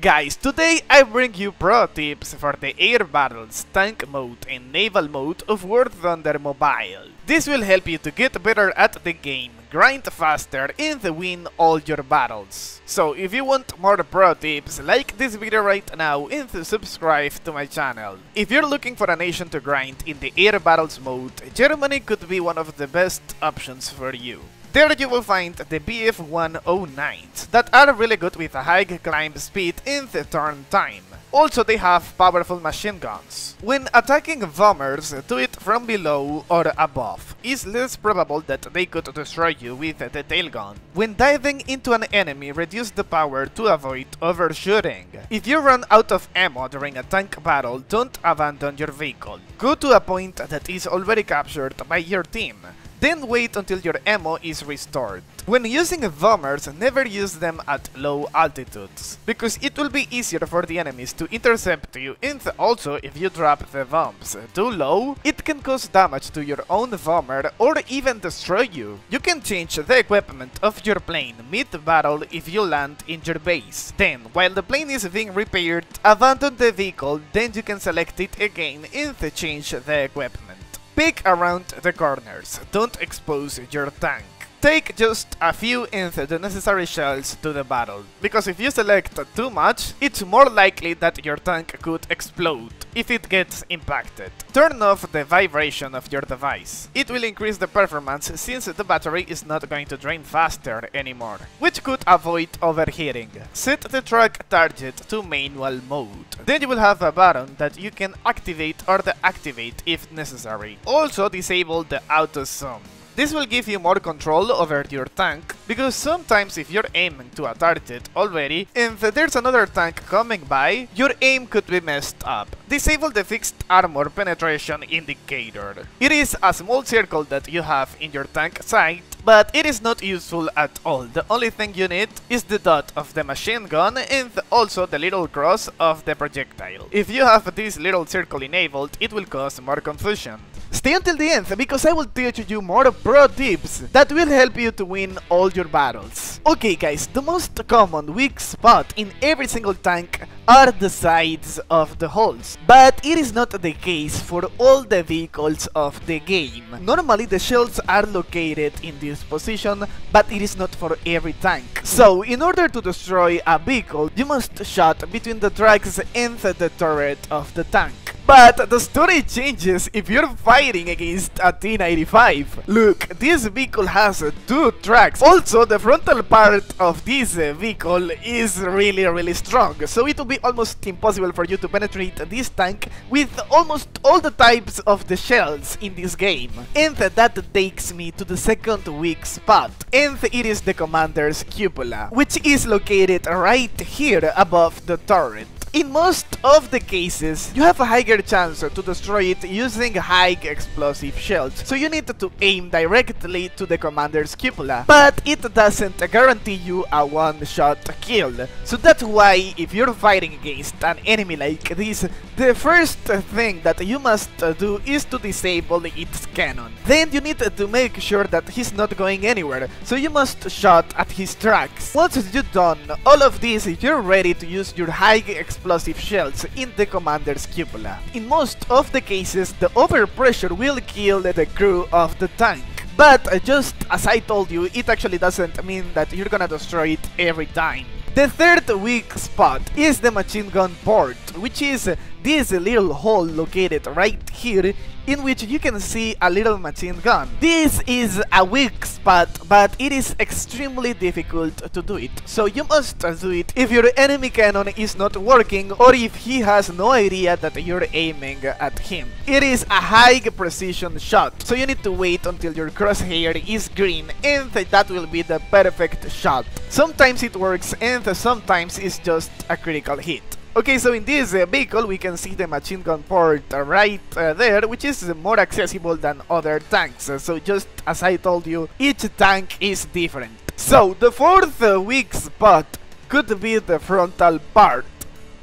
Guys, today I bring you pro tips for the air battles, tank mode and naval mode of War Thunder Mobile. This will help you to get better at the game, grind faster and win all your battles. So if you want more pro tips, like this video right now and subscribe to my channel. If you're looking for a nation to grind in the air battles mode, Germany could be one of the best options for you. There you will find the BF-109s that are really good with a high climb speed and the turn time. Also they have powerful machine guns. When attacking bombers, do it from below or above. It's less probable that they could destroy you with the tail gun. When diving into an enemy, reduce the power to avoid overshooting. If you run out of ammo during a tank battle, don't abandon your vehicle. Go to a point that is already captured by your team. Then wait until your ammo is restored. When using bombers, never use them at low altitudes, because it will be easier for the enemies to intercept you, and also if you drop the bombs too low, it can cause damage to your own bomber or even destroy you. You can change the equipment of your plane mid-battle if you land in your base. Then, while the plane is being repaired, abandon the vehicle, then you can select it again and change the equipment. Peek around the corners, don't expose your tank. Take just a few and the necessary shells to the battle, because if you select too much, it's more likely that your tank could explode if it gets impacted. Turn off the vibration of your device. It will increase the performance since the battery is not going to drain faster anymore, which could avoid overheating. Set the track target to manual mode. Then you will have a button that you can activate or deactivate if necessary. Also disable the auto zoom. This will give you more control over your tank, because sometimes if you're aiming to a target already and there's another tank coming by, your aim could be messed up. Disable the fixed armor penetration indicator. It is a small circle that you have in your tank sight, but it is not useful at all. The only thing you need is the dot of the machine gun and also the little cross of the projectile. If you have this little circle enabled, it will cause more confusion. Stay until the end, because I will teach you more pro tips that will help you to win all your battles. Okay guys, the most common weak spot in every single tank are the sides of the hulls, but it is not the case for all the vehicles of the game. Normally the shells are located in this position, but it is not for every tank. So in order to destroy a vehicle, you must shoot between the tracks and the turret of the tank. But the story changes if you're fighting against a T-95. Look, this vehicle has two tracks. Also, the frontal part of this vehicle is really strong, so it will be almost impossible for you to penetrate this tank with almost all the types of the shells in this game. And that takes me to the second weak spot, and it is the commander's cupola, which is located right here above the turret. In most of the cases, you have a higher chance to destroy it using high explosive shells, so you need to aim directly to the commander's cupola, but it doesn't guarantee you a one-shot kill. So that's why if you're fighting against an enemy like this, the first thing that you must do is to disable its cannon. Then you need to make sure that he's not going anywhere, so you must shoot at his tracks. Once you've done all of this, you're ready to use your high explosive shells in the commander's cupola. In most of the cases, the overpressure will kill the crew of the tank. But just as I told you, it actually doesn't mean that you're gonna destroy it every time. The third weak spot is the machine gun port, which is this little hole located right here in which you can see a little machine gun. This is a weak spot, but it is extremely difficult to do it, so you must do it if your enemy cannon is not working or if he has no idea that you're aiming at him. It is a high precision shot, so you need to wait until your crosshair is green and that will be the perfect shot. Sometimes it works and sometimes it's just a critical hit. Okay, so in this vehicle we can see the machine gun port right there, which is more accessible than other tanks. So just as I told you, each tank is different. So the fourth weak spot could be the frontal part.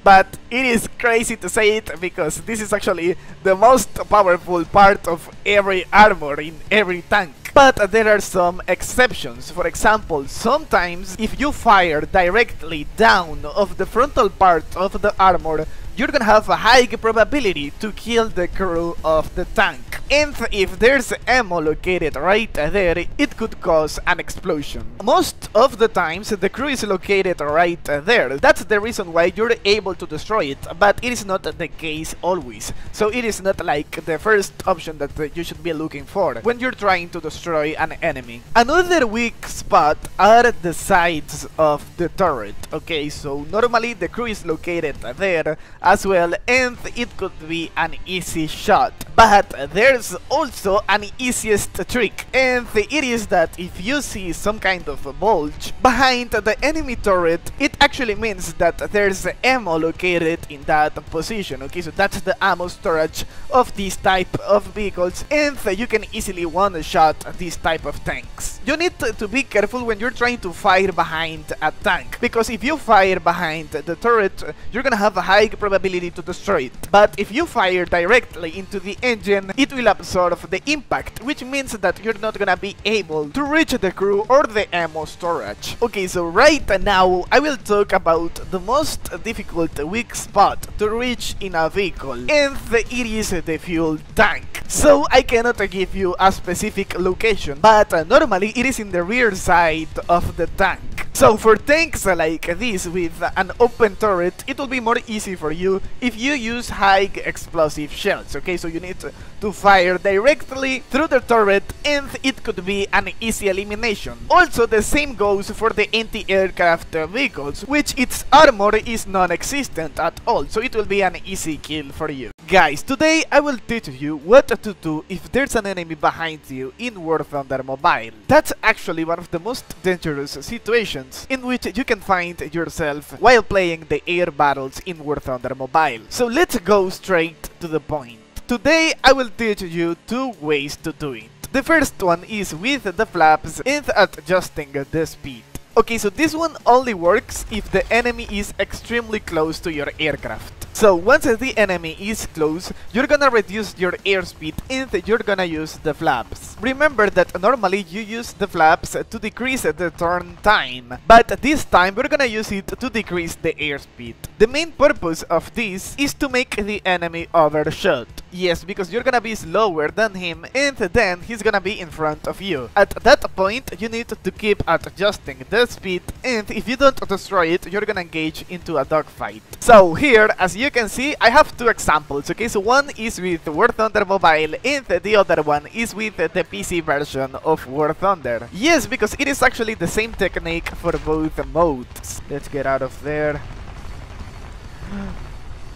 But it is crazy to say it, because this is actually the most powerful part of every armor in every tank. But there are some exceptions. For example, sometimes if you fire directly down of the frontal part of the armor, you're gonna have a high probability to kill the crew of the tank. And if there's ammo located right there, it could cause an explosion. Most of the times the crew is located right there. That's the reason why you're able to destroy it, but it is not the case always. So it is not like the first option that you should be looking for when you're trying to destroy an enemy. Another weak spot are the sides of the turret. Okay, so normally the crew is located there as well, and it could be an easy shot. But there's also an easiest trick, and it is that if you see some kind of a bulge behind the enemy turret, it actually means that there's ammo located in that position. Okay, so that's the ammo storage of this type of vehicles, and you can easily one-shot this type of tanks. You need to be careful when you're trying to fire behind a tank, because if you fire behind the turret, you're gonna have a high probability to destroy it. But if you fire directly into the engine, it will absorb the impact, which means that you're not gonna be able to reach the crew or the ammo storage. Okay, so right now I will talk about the most difficult weak spot to reach in a vehicle, and it is the fuel tank. So I cannot give you a specific location, but normally it is in the rear side of the tank. So for tanks like this with an open turret, it will be more easy for you if you use high explosive shells. Okay, so you need to fire directly through the turret, and it could be an easy elimination. Also, the same goes for the anti-aircraft vehicles, which its armor is non-existent at all, so it will be an easy kill for you. Guys, today I will teach you what to do if there's an enemy behind you in War Thunder Mobile. That's actually one of the most dangerous situations in which you can find yourself while playing the air battles in War Thunder Mobile. So let's go straight to the point. Today I will teach you two ways to do it. The first one is with the flaps and adjusting the speed. Okay, so this one only works if the enemy is extremely close to your aircraft. So once the enemy is close, you're gonna reduce your airspeed and you're gonna use the flaps. Remember that normally you use the flaps to decrease the turn time, but this time we're gonna use it to decrease the airspeed. The main purpose of this is to make the enemy overshoot. Yes, because you're gonna be slower than him, and then he's gonna be in front of you. At that point, you need to keep adjusting the speed, and if you don't destroy it, you're gonna engage into a dogfight. So here, as you can see, I have two examples. Okay, so one is with War Thunder Mobile, and the other one is with the PC version of War Thunder. Yes, because it is actually the same technique for both modes. Let's get out of there.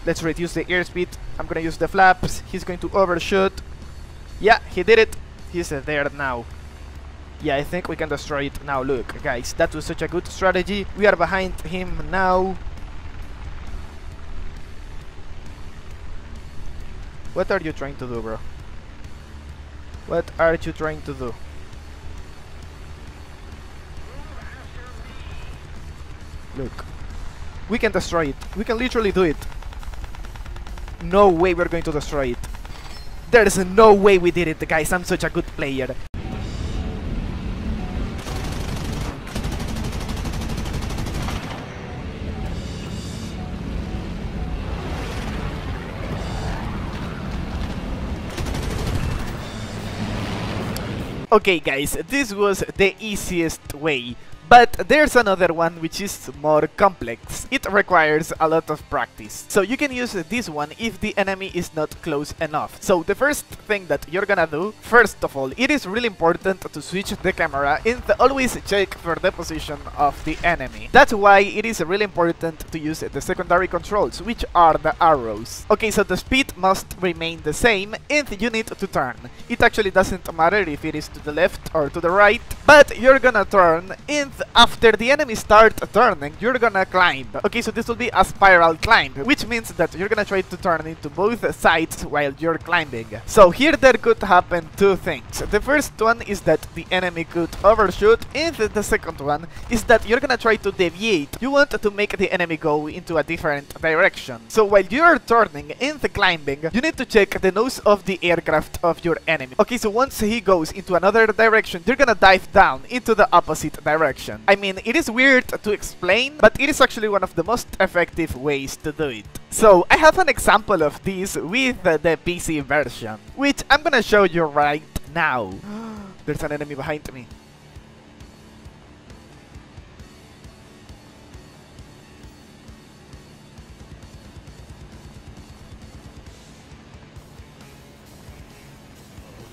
Let's reduce the airspeed. I'm gonna use the flaps. He's going to overshoot. Yeah, he did it. He's there now. Yeah, I think we can destroy it now. Look, guys, that was such a good strategy. We are behind him now. What are you trying to do, bro? What are you trying to do? Look. We can destroy it. We can literally do it. No way we're going to destroy it. There's no way we did it, guys. I'm such a good player. Okay, guys, this was the easiest way. But there's another one which is more complex. It requires a lot of practice. So you can use this one if the enemy is not close enough. So the first thing that you're gonna do, first of all, it is really important to switch the camera and always check for the position of the enemy. That's why it is really important to use the secondary controls, which are the arrows. Okay, so the speed must remain the same and you need to turn. It actually doesn't matter if it is to the left or to the right, but you're gonna turn, and after the enemy start turning, you're gonna climb. Okay, so this will be a spiral climb, which means that you're gonna try to turn into both sides while you're climbing. So here there could happen two things. The first one is that the enemy could overshoot, and the second one is that you're gonna try to deviate. You want to make the enemy go into a different direction. So while you're turning and climbing, you need to check the nose of the aircraft of your enemy. Okay, so once he goes into another direction, you're gonna dive down into the opposite direction. I mean, it is weird to explain, but it is actually one of the most effective ways to do it. So I have an example of this with the PC version, which I'm gonna show you right now. There's an enemy behind me.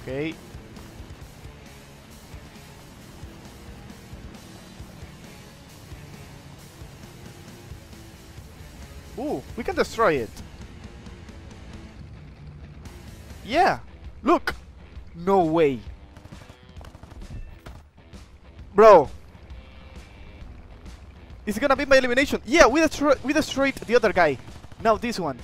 Okay. Ooh, we can destroy it. Yeah, look. No way. Bro. It's gonna be my elimination. Yeah, we destroyed the other guy. Now this one.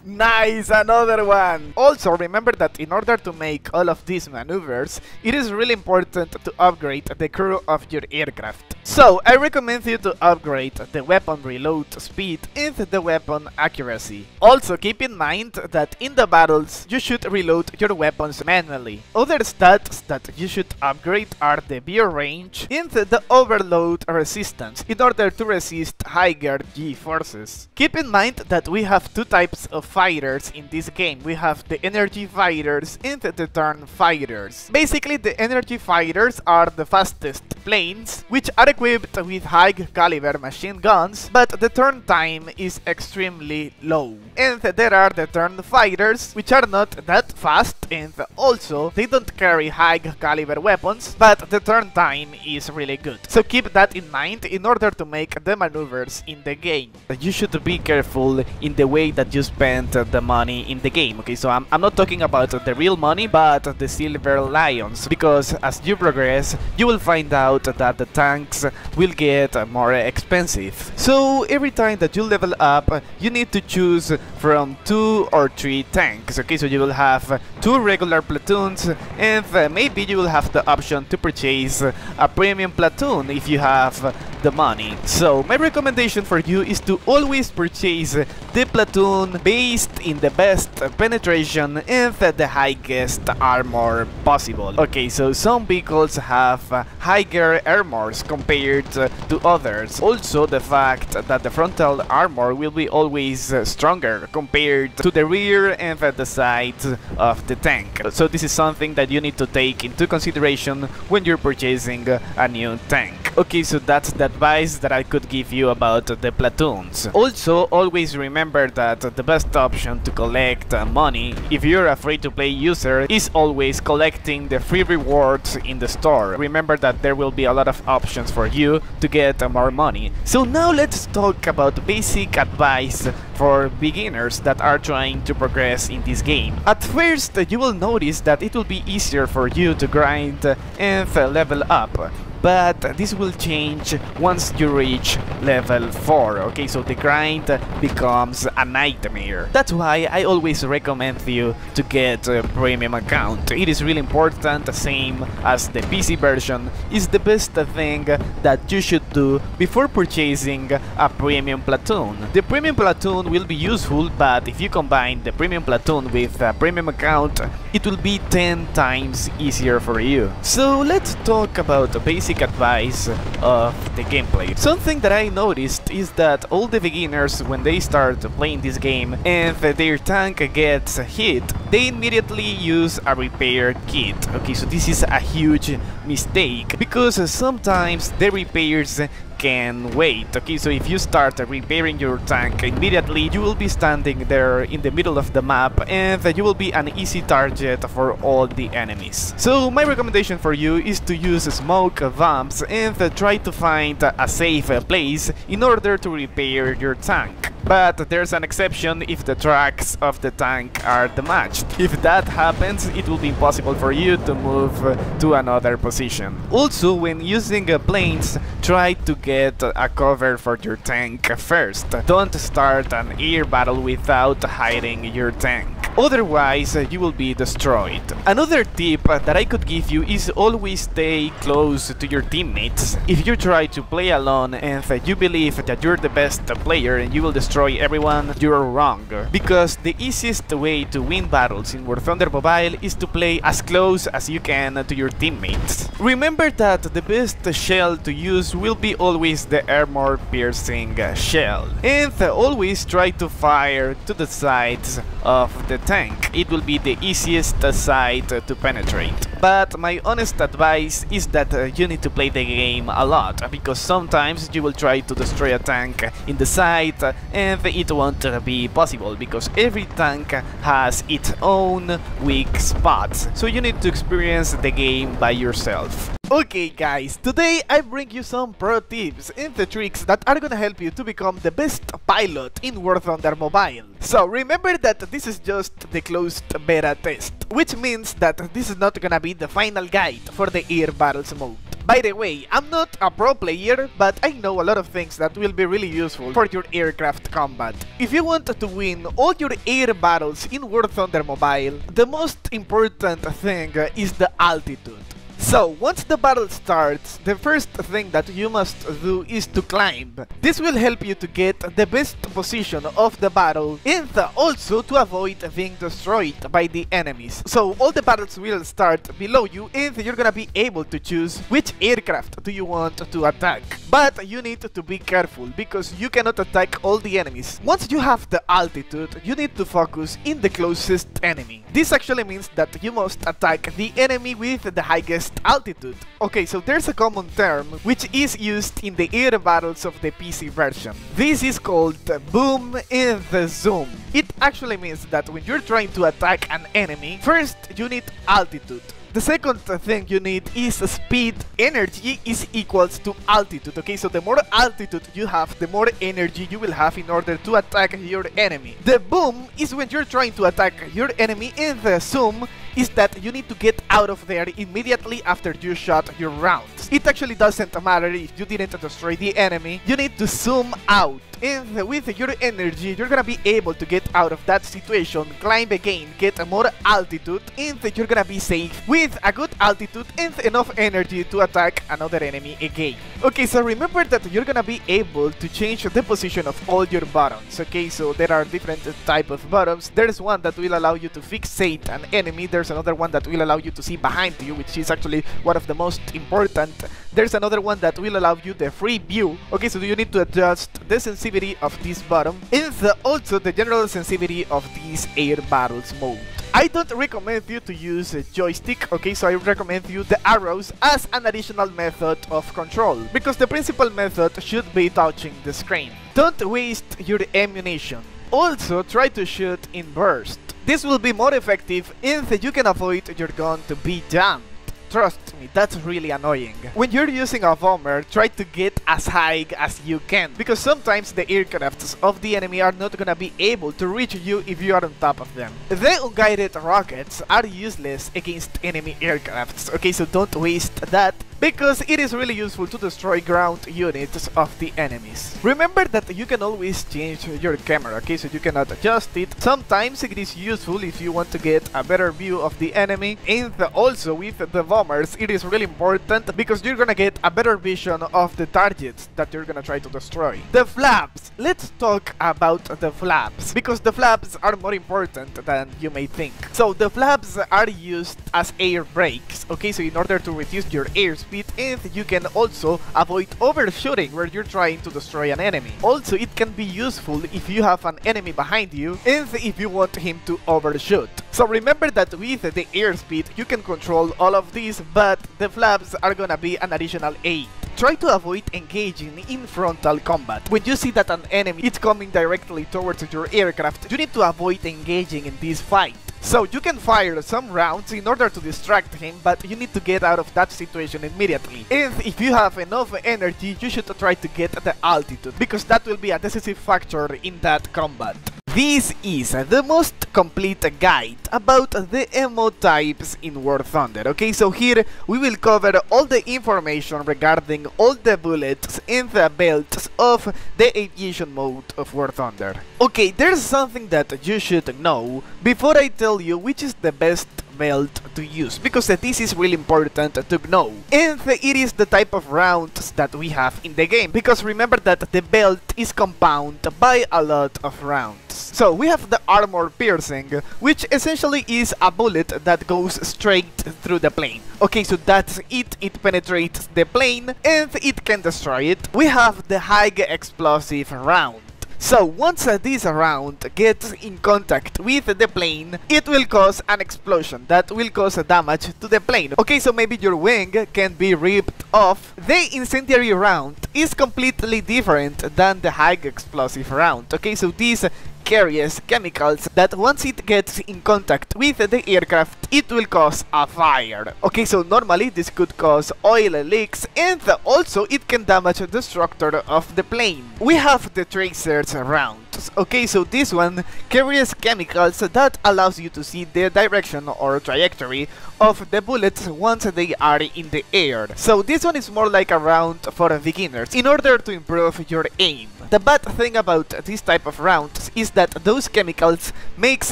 Nice, another one! Also, remember that in order to make all of these maneuvers, it is really important to upgrade the crew of your aircraft. So, I recommend you to upgrade the weapon reload speed and the weapon accuracy. Also, keep in mind that in the battles, you should reload your weapons manually. Other stats that you should upgrade are the beer range and the overload resistance in order to resist higher G-forces. Keep in mind that we have two types of fighters in this game. We have the energy fighters and the turn fighters. Basically, the energy fighters are the fastest planes, which are equipped with high caliber machine guns, but the turn time is extremely low. And there are the turn fighters, which are not that fast, and also they don't carry high caliber weapons, but the turn time is really good. So keep that in mind in order to make the maneuvers in the game. You should be careful in the way that you spend the money in the game. Okay, so I'm not talking about the real money, but the silver lions, because as you progress, you will find out that the tanks will get more expensive. So every time that you level up, you need to choose from 2 or 3 tanks. Okay, so you will have 2 regular platoons, and maybe you will have the option to purchase a premium platoon if you have the money. So my recommendation for you is to always purchase the platoon based in the best penetration and the highest armor possible. Okay, so some vehicles have higher armors compared to others. Also, the fact that the frontal armor will be always stronger compared to the rear and the sides of the tank. So this is something that you need to take into consideration when you're purchasing a new tank. Okay, so that's the advice that I could give you about the platoons. Also, always remember that the best option to collect money if you're a free-to-play user is always collecting the free rewards in the store. Remember that there will be a lot of options for you to get more money. So now let's talk about basic advice for beginners that are trying to progress in this game. At first, you will notice that it will be easier for you to grind and level up. But this will change once you reach level 4, okay, so the grind becomes a nightmare. That's why I always recommend you to get a premium account. It is really important, same as the PC version, is the best thing that you should do before purchasing a premium platoon. The premium platoon will be useful, but if you combine the premium platoon with a premium account, it will be 10 times easier for you. So let's talk about the basic advice of the gameplay. Something that I noticed is that all the beginners, when they start playing this game and their tank gets hit, they immediately use a repair kit. Okay, so this is a huge mistake, because sometimes the repairs can wait. Okay, so if you start repairing your tank immediately, you will be standing there in the middle of the map and you will be an easy target for all the enemies. So my recommendation for you is to use smoke bombs and try to find a safe place in order to repair your tank. But there's an exception if the tracks of the tank are damaged. If that happens, it will be impossible for you to move to another position. Also, when using planes, try to get a cover for your tank first. Don't start an air battle without hiding your tank. Otherwise, you will be destroyed. Another tip that I could give you is always stay close to your teammates. If you try to play alone and you believe that you're the best player and you will destroy everyone, you're wrong. Because the easiest way to win battles in War Thunder Mobile is to play as close as you can to your teammates. Remember that the best shell to use will be always the armor piercing shell. And always try to fire to the sides of the tank. It will be the easiest side to penetrate. But my honest advice is that you need to play the game a lot, because sometimes you will try to destroy a tank in the side and it won't be possible, because every tank has its own weak spots. So you need to experience the game by yourself. Okay guys, today I bring you some pro tips and the tricks that are gonna help you to become the best pilot in War Thunder Mobile. So remember that this is just the closed beta test, which means that this is not gonna be the final guide for the air battles mode. By the way, I'm not a pro player, but I know a lot of things that will be really useful for your aircraft combat. If you want to win all your air battles in War Thunder Mobile, the most important thing is the altitude. So, once the battle starts, the first thing that you must do is to climb. This will help you to get the best position of the battle and also to avoid being destroyed by the enemies. So, all the battles will start below you and you're gonna be able to choose which aircraft do you want to attack. But you need to be careful because you cannot attack all the enemies. Once you have the altitude, you need to focus in the closest enemy. This actually means that you must attack the enemy with the highest altitude. Okay, so there's a common term which is used in the air battles of the PC version. This is called boom and zoom. It actually means that when you're trying to attack an enemy, first you need altitude. The second thing you need is speed. Energy is equals to altitude. Okay, so the more altitude you have, the more energy you will have in order to attack your enemy. The boom is when you're trying to attack your enemy, and the zoom is that you need to get out of there immediately after you shot your rounds. It actually doesn't matter if you didn't destroy the enemy, you need to zoom out. And with your energy, you're gonna be able to get out of that situation, climb again, get more altitude, and you're gonna be safe with a good altitude and enough energy to attack another enemy again. Okay, so remember that you're gonna be able to change the position of all your buttons. Okay, so there are different type of buttons. There's one that will allow you to fixate an enemy. There's another one that will allow you to see behind you, which is actually one of the most important. There's another one that will allow you the free view. Okay, so you need to adjust the sensitivity of this button and also the general sensitivity of this air battles mode. I don't recommend you to use a joystick, okay, so I recommend you the arrows as an additional method of control, because the principal method should be touching the screen. Don't waste your ammunition. Also, try to shoot in burst. This will be more effective and you can avoid your gun to be jammed. Trust me, that's really annoying. When you're using a bomber, try to get as high as you can, because sometimes the aircrafts of the enemy are not gonna be able to reach you if you are on top of them. The unguided rockets are useless against enemy aircrafts, okay, so don't waste that, because it is really useful to destroy ground units of the enemies. Remember that you can always change your camera, okay, so you cannot adjust it. Sometimes it is useful if you want to get a better view of the enemy, and also with the bombers it is really important because you're gonna get a better vision of the targets that you're gonna try to destroy. The flaps. Let's talk about the flaps, because the flaps are more important than you may think. So the flaps are used as air brakes, okay, so in order to reduce your airspeed, and you can also avoid overshooting where you're trying to destroy an enemy. Also, it can be useful if you have an enemy behind you and if you want him to overshoot. So remember that with the airspeed you can control all of these, but the flaps are gonna be an additional aid. Try to avoid engaging in frontal combat. When you see that an enemy is coming directly towards your aircraft, you need to avoid engaging in this fight. So you can fire some rounds in order to distract him, but you need to get out of that situation immediately. And if you have enough energy, you should try to get the altitude, because that will be a decisive factor in that combat. This is the most complete guide about the MMO types in War Thunder. Okay, so here we will cover all the information regarding all the bullets and the belts of the aviation mode of War Thunder. Okay, there's something that you should know before I tell you which is the best belt to use, because this is really important to know, and it is the type of rounds that we have in the game, because remember that the belt is compounded by a lot of rounds. So we have the armor piercing, which essentially is a bullet that goes straight through the plane. Okay, so that's it, it penetrates the plane and it can destroy it. We have the high explosive round. So once this round gets in contact with the plane, it will cause an explosion that will cause damage to the plane. Okay, so maybe your wing can be ripped off. The incendiary round is completely different than the high explosive round. Okay, so this carries chemicals that once it gets in contact with the aircraft, it will cause a fire. Okay, so normally this could cause oil leaks, and also it can damage the structure of the plane. We have the tracers rounds. Okay, so this one carries chemicals that allows you to see the direction or trajectory of the bullets once they are in the air. So this one is more like a round for beginners in order to improve your aim. The bad thing about this type of rounds is that those chemicals makes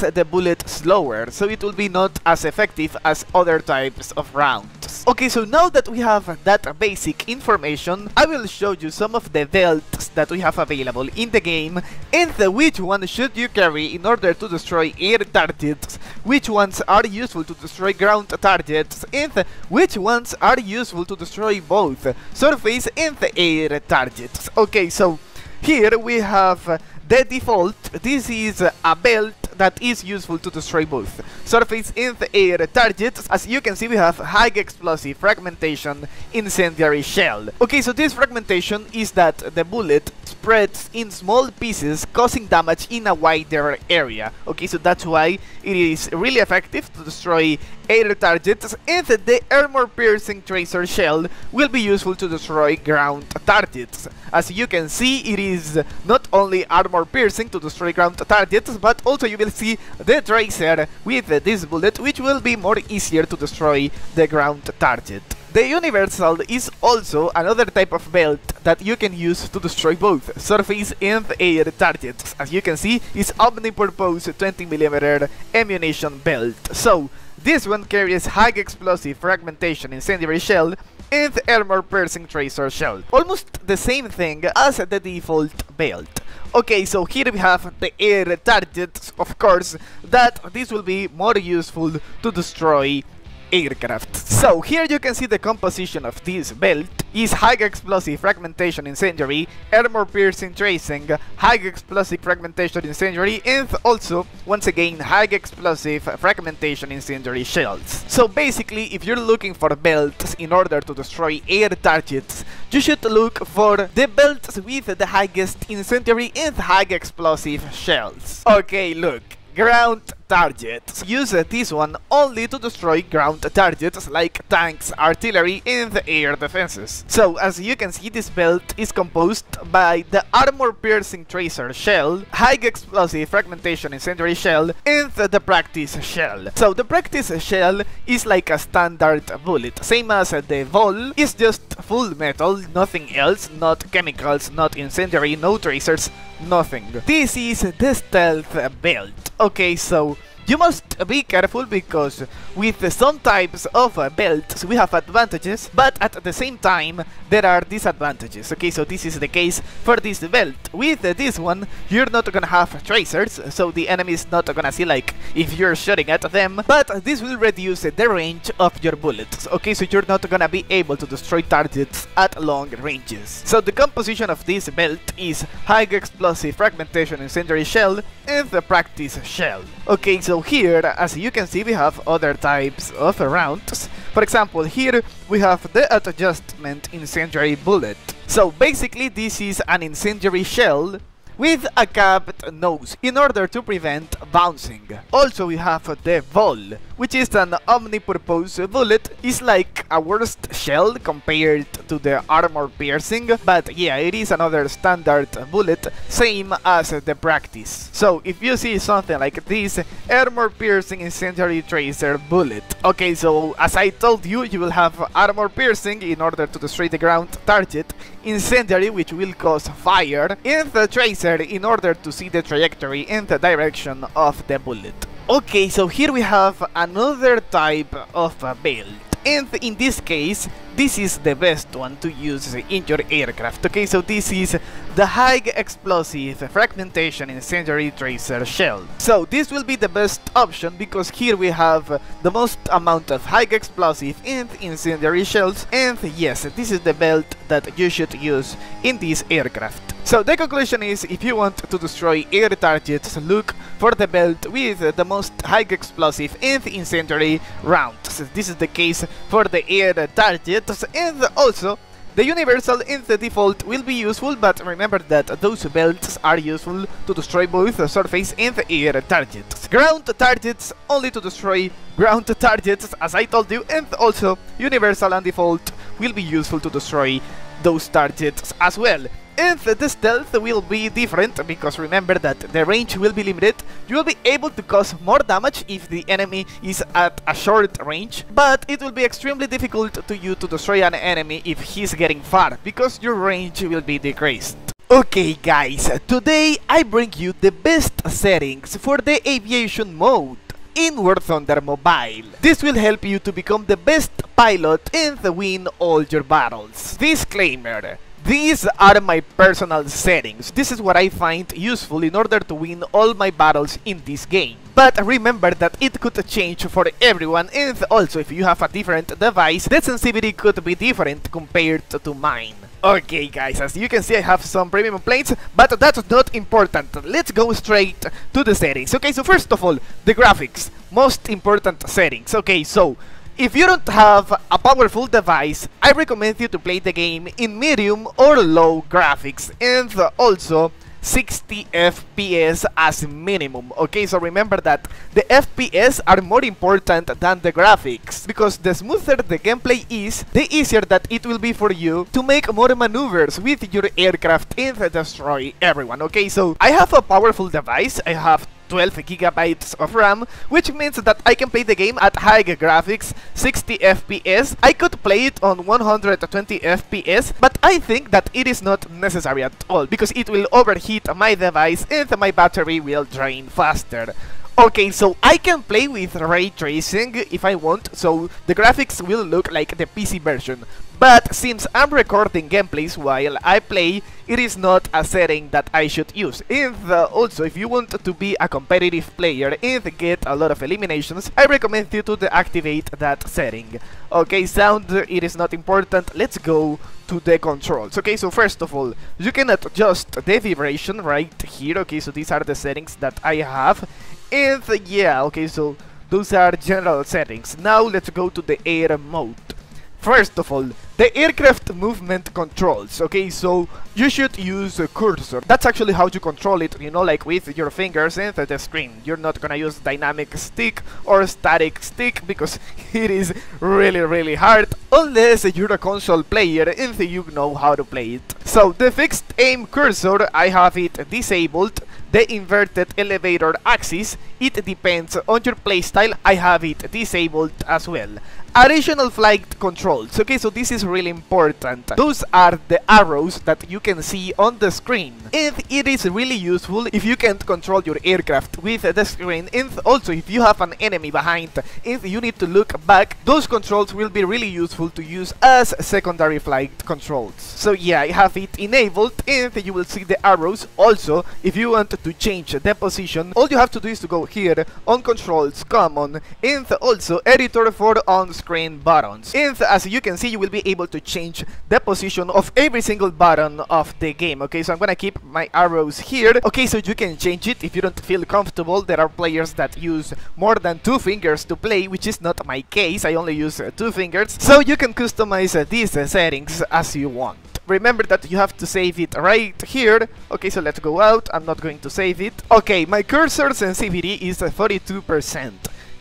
the bullet slower, so it will be not as effective as other types of rounds. Okay, so now that we have that basic information, I will show you some of the belts that we have available in the game, and which one should you carry in order to destroy air targets, which ones are useful to destroy ground targets, and which ones are useful to destroy both surface and air targets. Okay, so here we have the default. This is a belt that is useful to destroy both surface and air targets. As you can see, we have high explosive fragmentation incendiary shell. Okay, so this fragmentation is that the bullet spreads in small pieces, causing damage in a wider area. Okay, so that's why it is really effective to destroy air targets, and the armor piercing tracer shell will be useful to destroy ground targets. As you can see, it is not only armor piercing to destroy ground targets, but also you will see the tracer with this bullet, which will be more easier to destroy the ground target. The universal is also another type of belt that you can use to destroy both surface and air targets. As you can see, it's omnipurpose 20mm ammunition belt. So this one carries high explosive fragmentation incendiary shell and armor piercing tracer shell. Almost the same thing as the default belt. Okay, so here we have the air targets, of course, that this will be more useful to destroy aircraft. So here you can see the composition of this belt is high explosive fragmentation incendiary, armor piercing tracing, high explosive fragmentation incendiary, and also once again high explosive fragmentation incendiary shells. So basically, if you're looking for belts in order to destroy air targets, you should look for the belts with the highest incendiary and high explosive shells. Okay, look. Ground targets. Use this one only to destroy ground targets like tanks, artillery, and air defenses. So as you can see, this belt is composed by the armor piercing tracer shell, high explosive fragmentation incendiary shell, and the practice shell. So the practice shell is like a standard bullet, same as the vol, is just full metal, nothing else, not chemicals, not incendiary, no tracers, nothing. This is the stealth belt. Okay, so you must be careful because with some types of belts we have advantages, but at the same time there are disadvantages. Okay, so this is the case for this belt. With this one you're not gonna have tracers, so the enemy is not gonna see like if you're shooting at them, but this will reduce the range of your bullets. Okay, so you're not gonna be able to destroy targets at long ranges. So the composition of this belt is high explosive fragmentation incendiary shell and the practice shell. Okay, so here, as you can see, we have other types of rounds. For example, here we have the adjustment incendiary bullet. So basically this is an incendiary shell with a capped nose in order to prevent bouncing. Also we have the Vol, which is an omnipurpose bullet. It's like a worst shell compared to the armor piercing, but yeah, it is another standard bullet, same as the practice. So if you see something like this, armor piercing incendiary tracer bullet. Okay, so as I told you, you will have armor piercing in order to destroy the ground target, incendiary which will cause fire, and the tracer in order to see the trajectory and the direction of the bullet. Okay, so here we have another type of build, and in this case, this is the best one to use in your aircraft. Okay, so this is the high explosive fragmentation incendiary tracer shell. So this will be the best option because here we have the most amount of high explosive and incendiary shells, and yes, this is the belt that you should use in this aircraft. So the conclusion is, if you want to destroy air targets, look for the belt with the most high explosive and incendiary rounds. This is the case for the air targets, and also the universal and the default will be useful, but remember that those belts are useful to destroy both surface and air targets. Ground targets only to destroy ground targets, as I told you, and also universal and default will be useful to destroy those targets as well. And the stealth will be different because remember that the range will be limited. You will be able to cause more damage if the enemy is at a short range, but it will be extremely difficult to you to destroy an enemy if he's getting far because your range will be decreased. Okay guys, today I bring you the best settings for the aviation mode in War Thunder Mobile. This will help you to become the best pilot and win all your battles. Disclaimer: these are my personal settings. This is what I find useful in order to win all my battles in this game. But remember that it could change for everyone, and also if you have a different device, the sensitivity could be different compared to mine. Okay guys, as you can see I have some premium plates, but that's not important. Let's go straight to the settings. Okay, so first of all, the graphics. Most important settings. Okay, so if you don't have a powerful device, I recommend you to play the game in medium or low graphics, and also 60 FPS as minimum. Okay, so remember that the FPS are more important than the graphics, because the smoother the gameplay is, the easier that it will be for you to make more maneuvers with your aircraft and destroy everyone. Okay, so I have a powerful device. I have 12 gigabytes of RAM, which means that I can play the game at high graphics, 60 FPS. I could play it on 120 FPS, but I think that it is not necessary at all, because it will overheat my device and my battery will drain faster. Okay, so I can play with ray tracing if I want, so the graphics will look like the PC version. But since I'm recording gameplays while I play, it is not a setting that I should use. And also, if you want to be a competitive player and get a lot of eliminations, I recommend you to deactivate that setting. Okay, sound, it is not important. Let's go to the controls. Okay, so first of all, you can adjust the vibration right here. Okay, so these are the settings that I have. And yeah, okay, so those are general settings. Now let's go to the air mode. First of all, the aircraft movement controls. Okay, so you should use a cursor. That's actually how you control it, you know, like with your fingers and the screen. You're not gonna use dynamic stick or static stick because it is really hard, unless you're a console player and you know how to play it. So the fixed aim cursor, I have it disabled. The inverted elevator axis, it depends on your playstyle, I have it disabled as well. Additional flight controls. Okay, so this is really important. Those are the arrows that you can see on the screen, and it is really useful if you can't control your aircraft with the screen, and also if you have an enemy behind and you need to look back, those controls will be really useful to use as secondary flight controls. So yeah, I have it enabled, and you will see the arrows. Also, if you want to change the position, all you have to do is to go here on controls, common, and also editor for on-screen buttons. And as you can see, you will be able to change the position of every single button of the game. Okay, so I'm gonna keep my arrows here. Okay, so you can change it if you don't feel comfortable. There are players that use more than 2 fingers to play, which is not my case. I only use 2 fingers. So you can customize these settings as you want. remember that you have to save it right here. Okay, so let's go out. I'm not going to save it. Okay, my cursor sensitivity is 42%.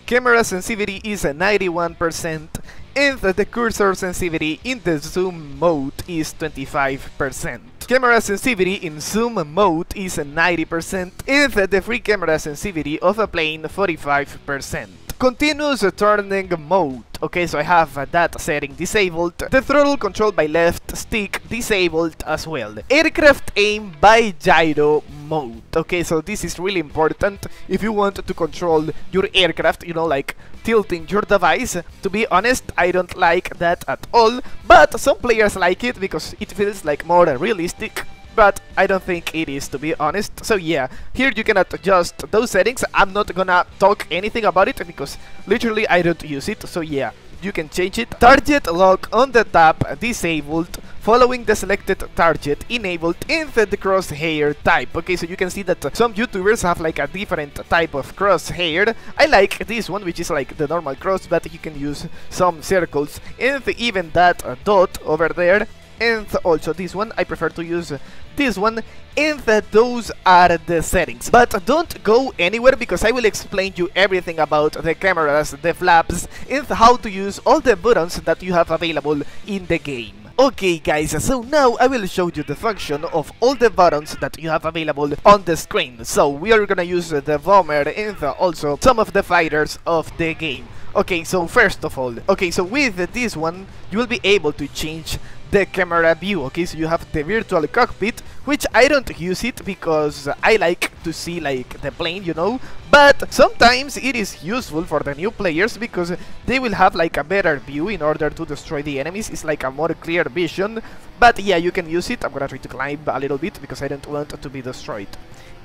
Camera sensitivity is 91%. And the cursor sensitivity in the zoom mode is 25%. Camera sensitivity in zoom mode is 90%, and the free camera sensitivity of a plane 45%. Continuous turning mode. Okay, so I have that setting disabled. The throttle control by left stick disabled as well. Aircraft aim by gyro mode. Okay, so this is really important if you want to control your aircraft, you know, like tilting your device. To be honest, I don't like that at all, but some players like it because it feels like more realistic. But I don't think it is, to be honest. So yeah, here you can adjust those settings. I'm not gonna talk anything about it because literally I don't use it. So yeah, you can change it. Target lock on the tab disabled, following the selected target enabled in the crosshair type. Okay, so you can see that some YouTubers have like a different type of crosshair. I like this one, which is like the normal cross, but you can use some circles and even that dot over there. And also this one, I prefer to use this one, and those are the settings. But don't go anywhere because I will explain you everything about the cameras, the flaps, and how to use all the buttons that you have available in the game. Okay guys, so now I will show you the function of all the buttons that you have available on the screen. So we are gonna use the bomber and also some of the fighters of the game. Okay, so first of all, okay, so with this one, you will be able to change the camera view. Okay, so you have the virtual cockpit, which I don't use it because I like to see like the plane, you know, but sometimes it is useful for the new players because they will have like a better view in order to destroy the enemies. It's like a more clear vision, but yeah, you can use it. I'm gonna try to climb a little bit because I don't want to be destroyed.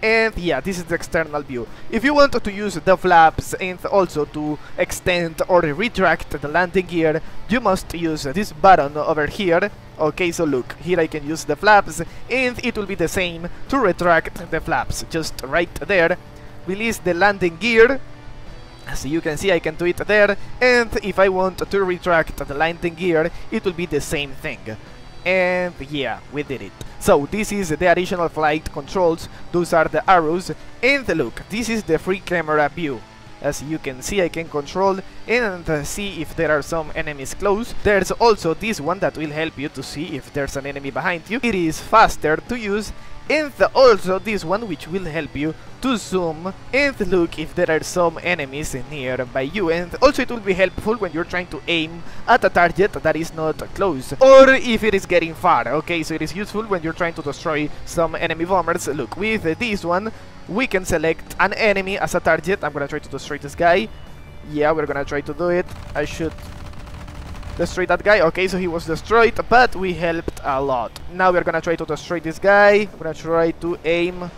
And yeah, this is the external view. If you want to use the flaps and also to extend or retract the landing gear, you must use this button over here. Okay, so look, here I can use the flaps and it will be the same to retract the flaps. Just right there, release the landing gear. As you can see, I can do it there, and if I want to retract the landing gear, it will be the same thing. And yeah, we did it. So this is the additional flight controls, those are the arrows, and look, this is the free camera view. As you can see, I can control and see if there are some enemies close. There's also this one that will help you to see if there's an enemy behind you. It is faster to use, and also this one which will help you to zoom and look if there are some enemies nearby you, and also it will be helpful when you're trying to aim at a target that is not close or if it is getting far. Okay, so it is useful when you're trying to destroy some enemy bombers. Look, with this one we can select an enemy as a target. I'm gonna try to destroy this guy. Yeah, we're gonna try to do it. I should destroy that guy. Okay, so he was destroyed, but we helped a lot. Now we're gonna try to destroy this guy. I'm gonna try to aim.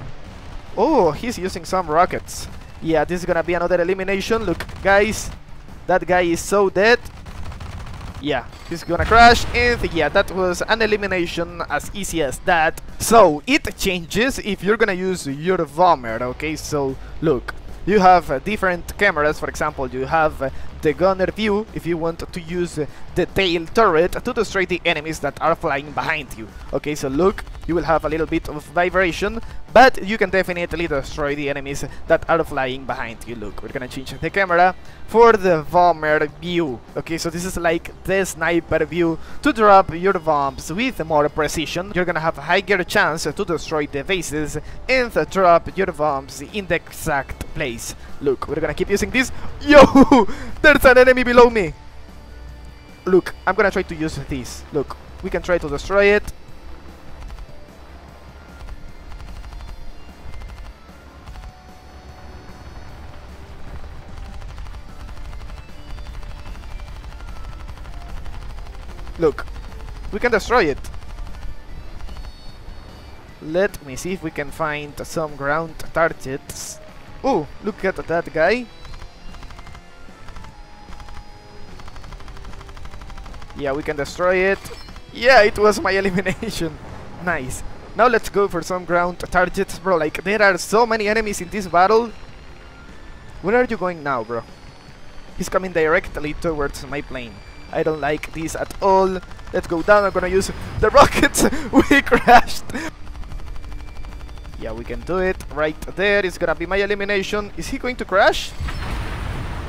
Oh, he's using some rockets. Yeah, this is gonna be another elimination. Look, guys, that guy is so dead. Yeah, he's gonna crash, and yeah, that was an elimination as easy as that. So it changes if you're gonna use your bomber. Okay, so look, you have different cameras. For example, you have the gunner view if you want to use the tail turret to destroy the enemies that are flying behind you. Okay, so look, you will have a little bit of vibration, but you can definitely destroy the enemies that are flying behind you. Look, we're gonna change the camera for the bomber view. Okay, so this is like the sniper view to drop your bombs with more precision. You're gonna have a higher chance to destroy the bases and drop your bombs in the exact place. Look, we're gonna keep using this. Yo, there's an enemy below me. Look, I'm gonna try to use this. Look, we can try to destroy it. Look, we can destroy it. Let me see if we can find some ground targets. Oh, look at that guy. Yeah, we can destroy it. Yeah, it was my elimination. Nice. Now let's go for some ground targets, bro. Like, there are so many enemies in this battle. Where are you going now, bro? He's coming directly towards my plane. I don't like this at all. Let's go down. I'm gonna use the rockets. We crashed. Yeah, we can do it. Right there is gonna be my elimination. Is he going to crash?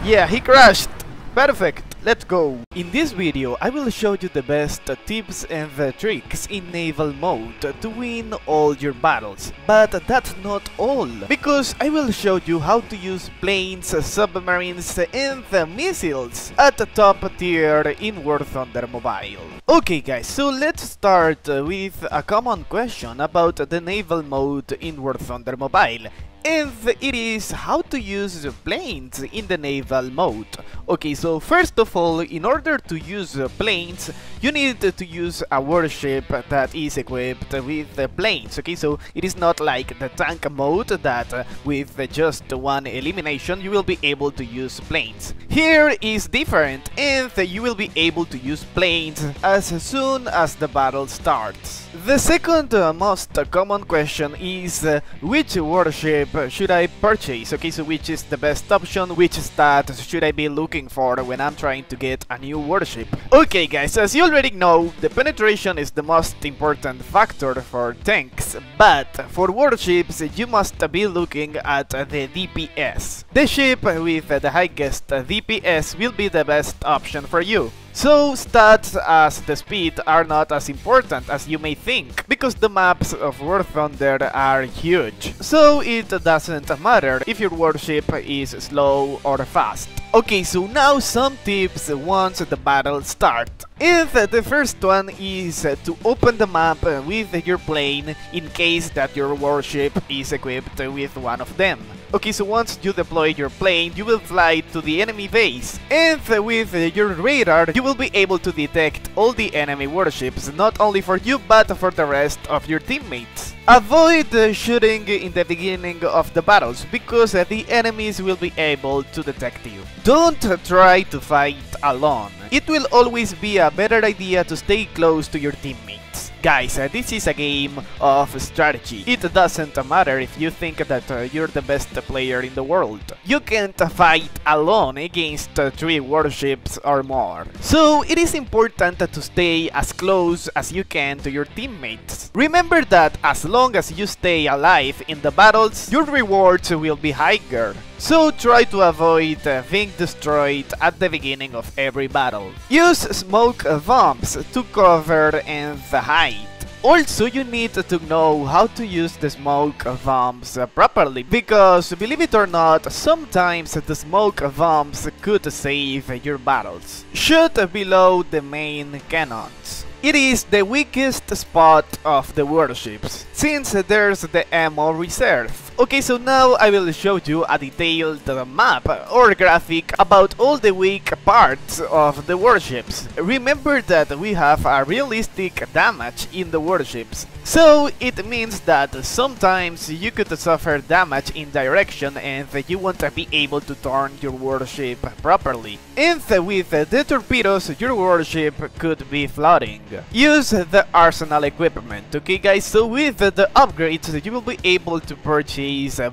Yeah, he crashed. Perfect. Let's go! In this video, I will show you the best tips and tricks in Naval Mode to win all your battles. But that's not all, because I will show you how to use planes, submarines and missiles at the top tier in War Thunder Mobile. Okay guys, so let's start with a common question about the Naval Mode in War Thunder Mobile. And it is how to use planes in the Naval Mode. Okay, so first of all, in order to use planes, you need to use a warship that is equipped with planes. Okay, so it is not like the tank mode that with just one elimination you will be able to use planes. Here is different, and you will be able to use planes as soon as the battle starts. The second most common question is which warship should I purchase? Okay, so which is the best option, which stat should I be looking for when I'm trying to get a new warship? Okay guys, as you already know, the penetration is the most important factor for tanks, but for warships you must be looking at the DPS. The ship with the highest DPS will be the best option for you. So stats as the speed are not as important as you may think, because the maps of War Thunder are huge. So it doesn't matter if your warship is slow or fast. Okay, so now some tips once the battle starts. And the first one is to open the map with your plane in case that your warship is equipped with one of them. Okay, so once you deploy your plane, you will fly to the enemy base, and with your radar, you will be able to detect all the enemy warships, not only for you, but for the rest of your teammates. Avoid shooting in the beginning of the battles, because the enemies will be able to detect you. Don't try to fight alone. It will always be a better idea to stay close to your teammates. Guys, this is a game of strategy. It doesn't matter if you think that you're the best player in the world. You can't fight alone against 3 warships or more. So it is important to stay as close as you can to your teammates. Remember that as long as you stay alive in the battles, your rewards will be higher. So try to avoid being destroyed at the beginning of every battle. Use smoke bombs to cover and hide. Also, you need to know how to use the smoke bombs properly, because believe it or not, sometimes the smoke bombs could save your battles. Shoot below the main cannons. It is the weakest spot of the warships, since there's the ammo reserve. Okay, so now I will show you a detailed map or graphic about all the weak parts of the warships. Remember that we have a realistic damage in the warships, so it means that sometimes you could suffer damage in direction and you won't be able to turn your warship properly. And with the torpedoes, your warship could be floating. Use the arsenal equipment, okay guys, so with the upgrades you will be able to purchase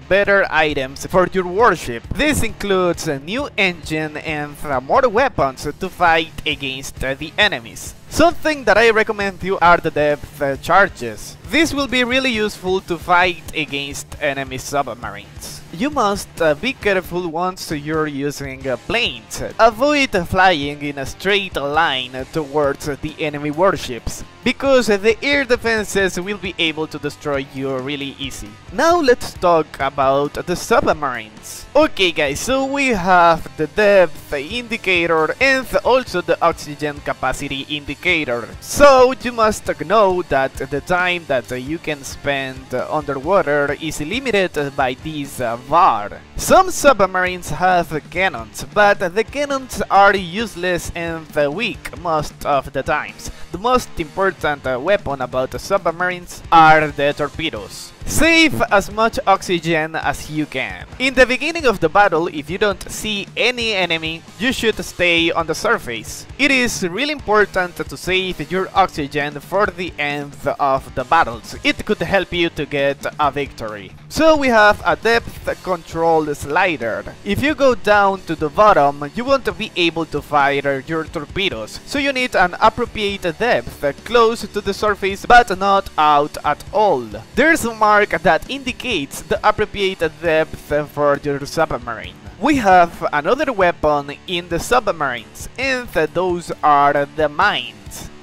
better items for your warship. This includes a new engine and more weapons to fight against the enemies. Something that I recommend you are the depth charges. This will be really useful to fight against enemy submarines. You must be careful once you're using planes. Avoid flying in a straight line towards the enemy warships, because the air defenses will be able to destroy you really easy. Now let's talk about the submarines. Okay guys, so we have the depth indicator and also the oxygen capacity indicator. So you must know that the time that you can spend underwater is limited by this VAR. Some submarines have cannons, but the cannons are useless and weak most of the times. The most important weapon about the submarines are the torpedoes. Save as much oxygen as you can. In the beginning of the battle, if you don't see any enemy, you should stay on the surface. It is really important to save your oxygen for the end of the battles. It could help you to get a victory. So we have a depth control slider. If you go down to the bottom, you won't be able to fire your torpedoes, so you need an appropriate depth depth, close to the surface but not out at all. There's a mark that indicates the appropriate depth for your submarine. We have another weapon in the submarines, and those are the mines.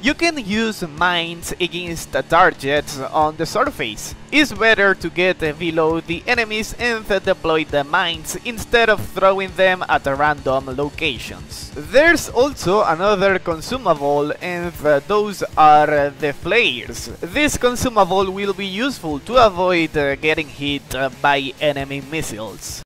You can use mines against targets on the surface. It's better to get below the enemies and deploy the mines instead of throwing them at random locations. There's also another consumable, and those are the flares. This consumable will be useful to avoid getting hit by enemy missiles.